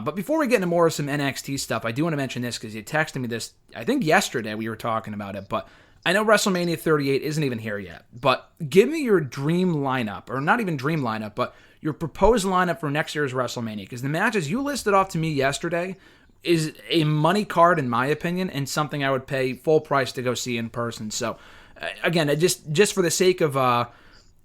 But before we get into more of some NXT stuff, I do want to mention this because you texted me this, I think yesterday we were talking about it, but I know WrestleMania 38 isn't even here yet, but give me your dream lineup, or not even dream lineup, but your proposed lineup for next year's WrestleMania, because the matches you listed off to me yesterday is a money card, in my opinion, and something I would pay full price to go see in person. So, again, just for the sake of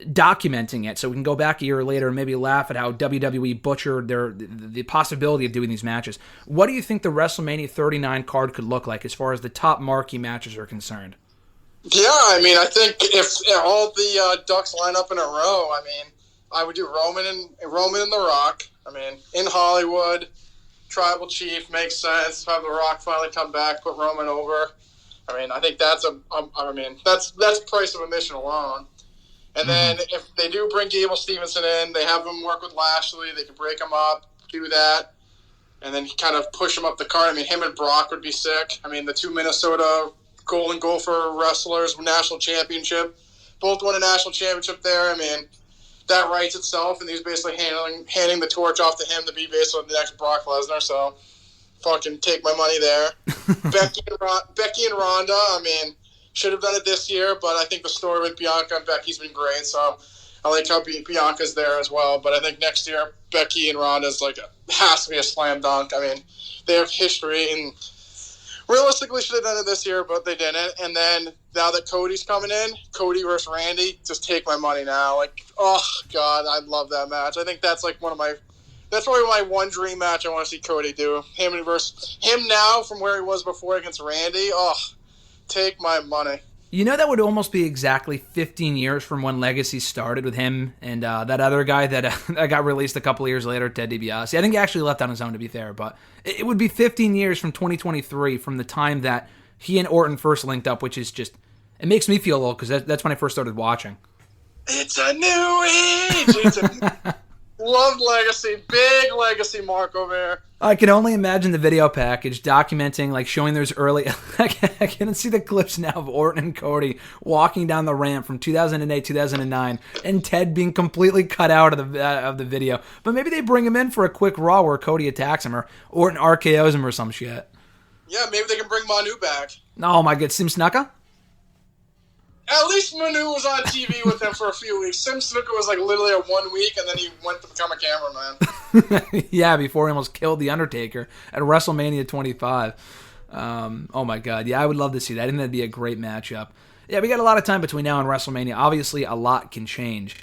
documenting it, so we can go back a year later and maybe laugh at how WWE butchered the possibility of doing these matches. What do you think the WrestleMania 39 card could look like as far as the top marquee matches are concerned? Yeah, I mean, I think if all the ducks line up in a row, I mean, I would do Roman and The Rock. I mean, in Hollywood, Tribal Chief makes sense. Have The Rock finally come back, put Roman over. I mean, I think that's that's price of admission alone. And then if they do bring Gable Stevenson in, they have him work with Lashley. They can break him up, do that, and then kind of push him up the card. I mean, him and Brock would be sick. I mean, the two Minnesota Golden Gopher wrestlers, national championship, both won a national championship there. I mean, that writes itself, and he's basically handing the torch off to him to be basically the next Brock Lesnar. So, fucking take my money there. Becky and Ronda, I mean, should have done it this year, but I think the story with Bianca and Becky's been great. So I like how Bianca's there as well. But I think next year Becky and Ronda's has to be a slam dunk. I mean, they have history, and realistically should have done it this year, but they didn't. And then now that Cody's coming in, Cody versus Randy, just take my money now. Oh, God, I love that match. I think that's that's probably my one dream match I want to see Cody do. Him now from where he was before against Randy. Oh, take my money. You know, that would almost be exactly 15 years from when Legacy started with him and that other guy that got released a couple of years later, Ted DiBiase. I think he actually left on his own, to be fair, but it would be 15 years from 2023 from the time that he and Orton first linked up, which is just, it makes me feel old because that's when I first started watching. It's a new age. Love Legacy. Big Legacy mark over here. I can only imagine the video package documenting, showing those early... I can see the clips now of Orton and Cody walking down the ramp from 2008, 2009, and Ted being completely cut out of the video. But maybe they bring him in for a quick Raw where Cody attacks him, or Orton RKOs him or some shit. Yeah, maybe they can bring Manu back. Oh my God, Sim Snuka? At least Manu was on TV with him for a few weeks. Sim Snuka was literally a 1 week, and then he went to become a cameraman. Yeah, before he almost killed The Undertaker at WrestleMania 25. Oh my God, yeah, I would love to see that. I think that'd be a great matchup. Yeah, we got a lot of time between now and WrestleMania. Obviously, a lot can change.